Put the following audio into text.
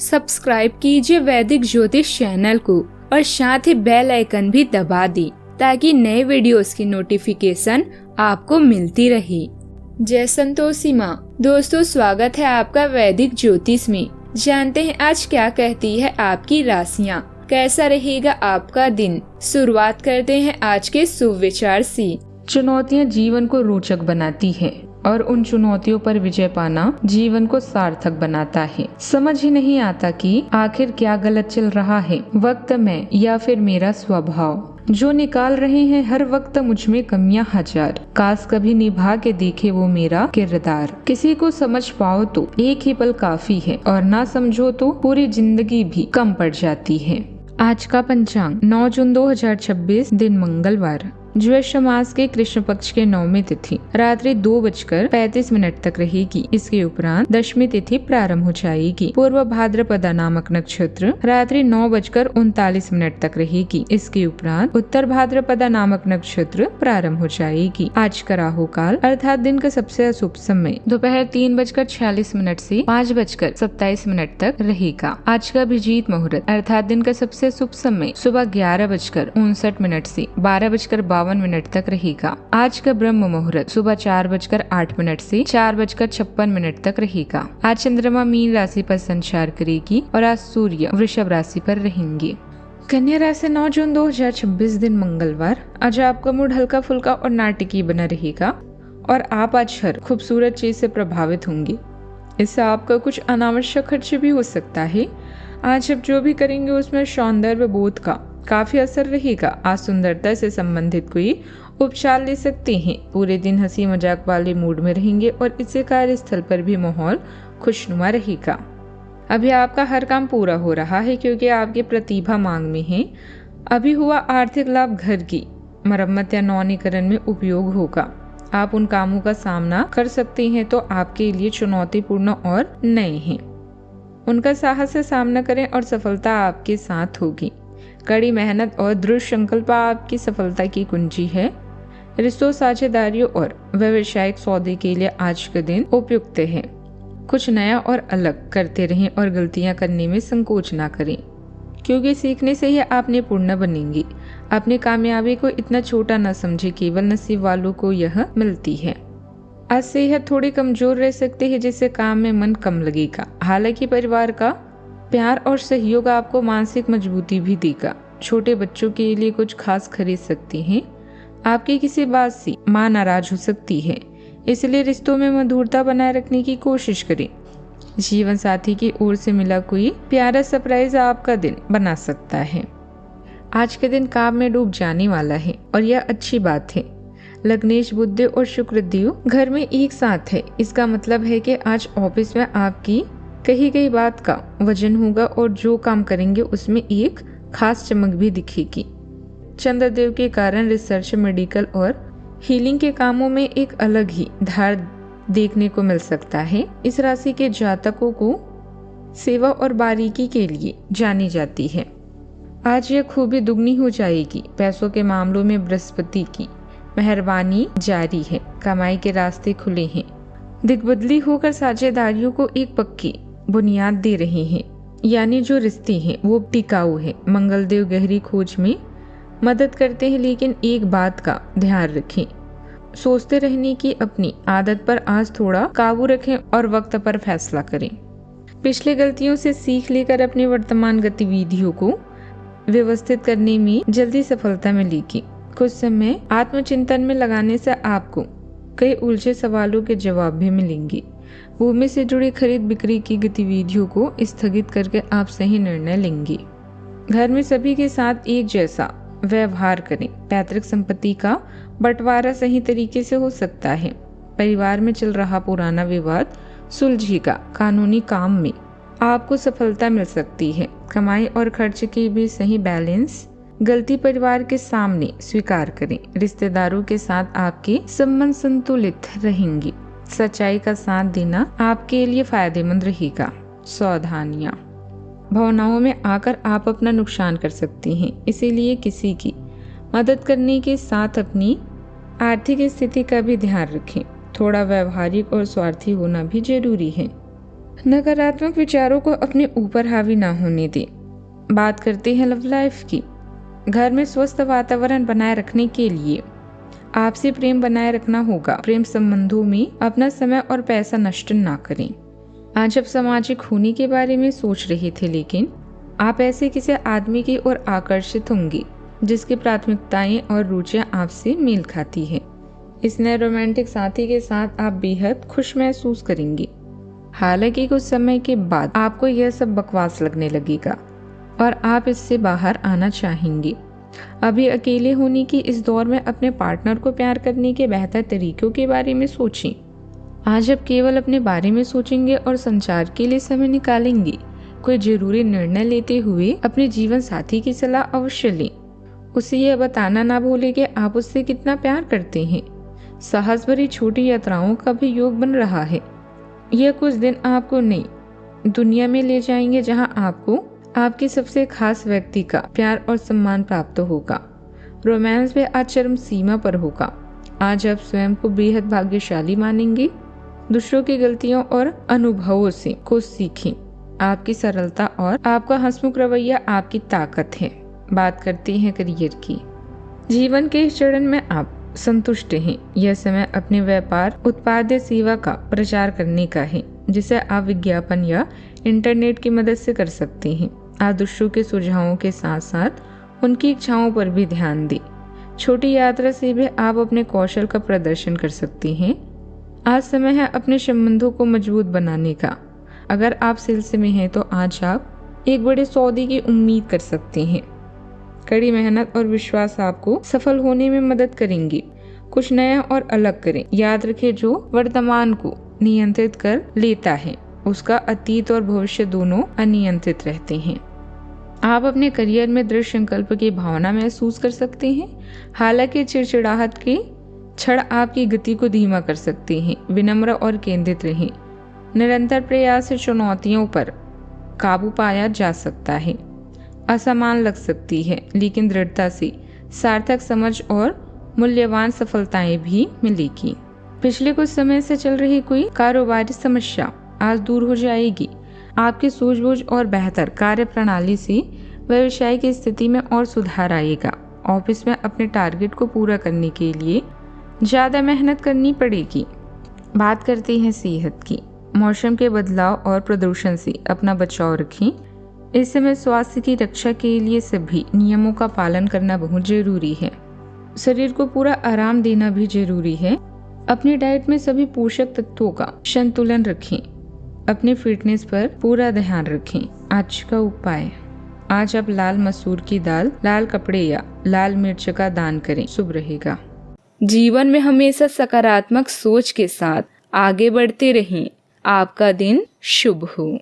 Subscribe कीजिए वैदिक ज्योतिष चैनल को और साथ ही बेल आइकन भी दबा दी ताकि नए वीडियोस की नोटिफिकेशन आपको मिलती रहे। जय संतोषी माँ। दोस्तों, स्वागत है आपका वैदिक ज्योतिष में। जानते हैं आज क्या कहती है आपकी राशियाँ, कैसा रहेगा आपका दिन। शुरुआत करते हैं आज के शुभ विचार से। चुनौतियाँ जीवन को रोचक बनाती है और उन चुनौतियों पर विजय पाना जीवन को सार्थक बनाता है। समझ ही नहीं आता कि आखिर क्या गलत चल रहा है, वक्त में या फिर मेरा स्वभाव। जो निकाल रहे हैं हर वक्त मुझ में कमियां हजार, काश कभी निभा के देखे वो मेरा किरदार। किसी को समझ पाओ तो एक ही पल काफी है और ना समझो तो पूरी जिंदगी भी कम पड़ जाती है। आज का पंचांग 9 जून 2026 दिन मंगलवार, ज्येष्ठ मास के कृष्ण पक्ष के 9वीं तिथि रात्रि 2:35 तक रहेगी। इसके उपरांत दशमी तिथि प्रारंभ हो जाएगी। पूर्व भाद्रपदा नामक नक्षत्र रात्रि 9:39 तक रहेगी। इसके उपरांत उत्तर भाद्रपदा नामक नक्षत्र प्रारंभ हो जाएगी। आज का राहु काल अर्थात दिन का सबसे अशुभ समय दोपहर 3:46 से 5:27 तक रहेगा। आज का अभिजीत मुहूर्त अर्थात दिन का सबसे शुभ समय सुबह 11:59 से 12:52 तक रहेगा। आज का ब्रह्म मुहूर्त सुबह 4:08 से 4:56 तक रहेगा। आज चंद्रमा मीन राशि पर संचार करेगी और आज सूर्य वृषभ राशि पर रहेंगे। कन्या राशि 9 जून 2026 दिन मंगलवार, आज आपका मूड हल्का फुल्का और नाटकीय बना रहेगा और आप आज हर खूबसूरत चीज से प्रभावित होंगे। इससे आपका कुछ अनावश्यक खर्च भी हो सकता है। आज आप जो भी करेंगे उसमें सौंदर्य बोध का काफी असर रहेगा। आज सुंदरता से संबंधित कोई उपचार ले सकते हैं। पूरे दिन हंसी मजाक वाले मूड में रहेंगे और इससे कार्यस्थल पर भी माहौल खुशनुमा रहेगा। अभी आपका हर काम पूरा हो रहा है क्योंकि आपकी प्रतिभा मांग में है। अभी हुआ आर्थिक लाभ घर की मरम्मत या नवीनीकरण में उपयोग होगा। आप उन कामों का सामना कर सकते हैं तो आपके लिए चुनौतीपूर्ण और नए हैं। उनका साहस से सामना करें और सफलता आपके साथ होगी। कड़ी मेहनत और दृढ़ संकल्प आपकी सफलता की कुंजी है। रिश्तों, साझेदारियों और व्यावसायिक सौदे के लिए आज का दिन उपयुक्त है। कुछ नया और अलग करते रहें और गलतियां करने में संकोच ना करें क्योंकि सीखने से ही आप निपुण बनेंगे। अपनी कामयाबी को इतना छोटा न समझे, केवल नसीब वालों को यह मिलती है। आज सेहत थोड़ी कमजोर रह सकती है जिससे काम में मन कम लगेगा। हालांकि परिवार का प्यार और सहयोग आपको मानसिक मजबूती भी देगा। छोटे बच्चों के लिए कुछ खास खरीद सकते हैं। आपकी किसी बात से मां नाराज हो सकती है, इसलिए रिश्तों में मधुरता बनाए रखने की कोशिश करें। जीवन साथी की ओर से मिला कोई प्यारा सरप्राइज आपका दिन बना सकता है। आज के दिन काम में डूब जाने वाला है और यह अच्छी बात है। लग्नेश, बुध और शुक्र देव घर में एक साथ है। इसका मतलब है कि आज ऑफिस में आपकी कही गई बात का वजन होगा और जो काम करेंगे उसमें एक खास चमक भी दिखेगी। चंद्रदेव के कारण रिसर्च, मेडिकल और हीलिंग के कामों में एक अलग ही धार देखने को मिल सकता है। इस राशि के जातकों को सेवा और बारीकी के लिए जानी जाती है। आज यह खूबी दुगनी हो जाएगी। पैसों के मामलों में बृहस्पति की मेहरबानी जारी है। कमाई के रास्ते खुले हैं। दिग्बदली होकर साझेदारियों को एक पक्की बुनियाद दे रहे हैं, यानी जो रिश्ते हैं वो टिकाऊ है। मंगलदेव गहरी खोज में मदद करते हैं, लेकिन एक बात का ध्यान रखें, सोचते रहने की अपनी आदत पर आज थोड़ा काबू रखें और वक्त पर फैसला करें। पिछले गलतियों से सीख लेकर अपनी वर्तमान गतिविधियों को व्यवस्थित करने में जल्दी सफलता मिलेगी। कुछ समय आत्मचिंतन में लगाने से आपको कई उलझे सवालों के जवाब भी मिलेंगे। भूमि से जुड़ी खरीद बिक्री की गतिविधियों को स्थगित करके आप सही निर्णय लेंगे। घर में सभी के साथ एक जैसा व्यवहार करें। पैतृक संपत्ति का बंटवारा सही तरीके से हो सकता है। परिवार में चल रहा पुराना विवाद सुलझेगा। कानूनी काम में आपको सफलता मिल सकती है। कमाई और खर्च के बीच सही बैलेंस गलती परिवार के सामने स्वीकार करें। रिश्तेदारों के साथ आपके संबंध संतुलित रहेंगे। सच्चाई का साथ देना आपके लिए फायदेमंद रहेगा। सावधानियां, भावनाओं में आकर आप अपना नुकसान कर सकते हैं, इसीलिए किसी की मदद करने के साथ अपनी आर्थिक स्थिति का भी ध्यान रखें। थोड़ा व्यवहारिक और स्वार्थी होना भी जरूरी है। नकारात्मक विचारों को अपने ऊपर हावी ना होने दें। बात करते हैं लव लाइफ की। घर में स्वस्थ वातावरण बनाए रखने के लिए आपसी प्रेम बनाए रखना होगा। प्रेम संबंधों में अपना समय और पैसा नष्ट ना करें। आज आप सामाजिक होने के बारे में सोच रहे थे, लेकिन आप ऐसे किसी आदमी की ओर आकर्षित होंगे जिसकी प्राथमिकताएं और रुचियां आपसे मेल खाती है। इस नए रोमांटिक साथी के साथ आप बेहद खुश महसूस करेंगे। हालांकि कुछ समय के बाद आपको यह सब बकवास लगने लगेगा और आप इससे बाहर आना चाहेंगे। अभी अकेले होने की इस दौर में अपने पार्टनर को प्यार करने के बेहतर तरीकों के बारे में सोचें। आज आप केवल अपने बारे में सोचेंगे और संचार के लिए समय निकालेंगे। कोई जरूरी निर्णय लेते हुए अपने जीवन साथी की सलाह अवश्य लें। उसे यह बताना ना भूलें कि आप उससे कितना प्यार करते हैं। साहस भरी छोटी यात्राओं का भी योग बन रहा है। यह कुछ दिन आपको नई दुनिया में ले जाएंगे जहां आपको आपके सबसे खास व्यक्ति का प्यार और सम्मान प्राप्त होगा। रोमांस भी आज चरम सीमा पर होगा। आज आप स्वयं को बेहद भाग्यशाली मानेंगे। दूसरों की गलतियों और अनुभवों से कुछ सीखें। आपकी सरलता और आपका हंसमुख रवैया आपकी ताकत है। बात करते हैं करियर की। जीवन के इस चरण में आप संतुष्ट हैं। यह समय अपने व्यापार, उत्पाद या सेवा का प्रचार करने का है, जिसे आप विज्ञापन या इंटरनेट की मदद से कर सकते हैं। आप दूसरों के सुझावों के साथ साथ उनकी इच्छाओं पर भी ध्यान दें। छोटी यात्रा से भी आप अपने कौशल का प्रदर्शन कर सकते हैं। आज समय है अपने संबंधों को मजबूत बनाने का। अगर आप सेल्स में हैं तो आज आप एक बड़े सौदे की उम्मीद कर सकते हैं। कड़ी मेहनत और विश्वास आपको सफल होने में मदद करेंगे। कुछ नया और अलग करें। याद रखें, जो वर्तमान को नियंत्रित कर लेता है उसका अतीत और भविष्य दोनों अनियंत्रित रहते हैं। आप अपने करियर में दृढ़ संकल्प की भावना महसूस कर सकते हैं। हालांकि चिड़चिड़ाहट के क्षण आपकी गति को धीमा कर सकते हैं। विनम्र और केंद्रित रहें। निरंतर प्रयास से चुनौतियों पर काबू पाया जा सकता है। असमान लग सकती है, लेकिन दृढ़ता से सार्थक समझ और मूल्यवान सफलताएं भी मिलेगी। पिछले कुछ समय से चल रही कोई कारोबारी समस्या आज दूर हो जाएगी। आपकी सूझबूझ और बेहतर कार्य प्रणाली से व्यवसाय की स्थिति में और सुधार आएगा। ऑफिस में अपने टारगेट को पूरा करने के लिए ज्यादा मेहनत करनी पड़ेगी। बात करते हैं सेहत की। मौसम के बदलाव और प्रदूषण से अपना बचाव रखें। इस समय स्वास्थ्य की रक्षा के लिए सभी नियमों का पालन करना बहुत जरूरी है। शरीर को पूरा आराम देना भी जरूरी है। अपनी डाइट में सभी पोषक तत्वों का संतुलन रखें। अपनी फिटनेस पर पूरा ध्यान रखें। आज का उपाय, आज आप लाल मसूर की दाल, लाल कपड़े या लाल मिर्च का दान करें, शुभ रहेगा। जीवन में हमेशा सकारात्मक सोच के साथ आगे बढ़ते रहें। आपका दिन शुभ हो।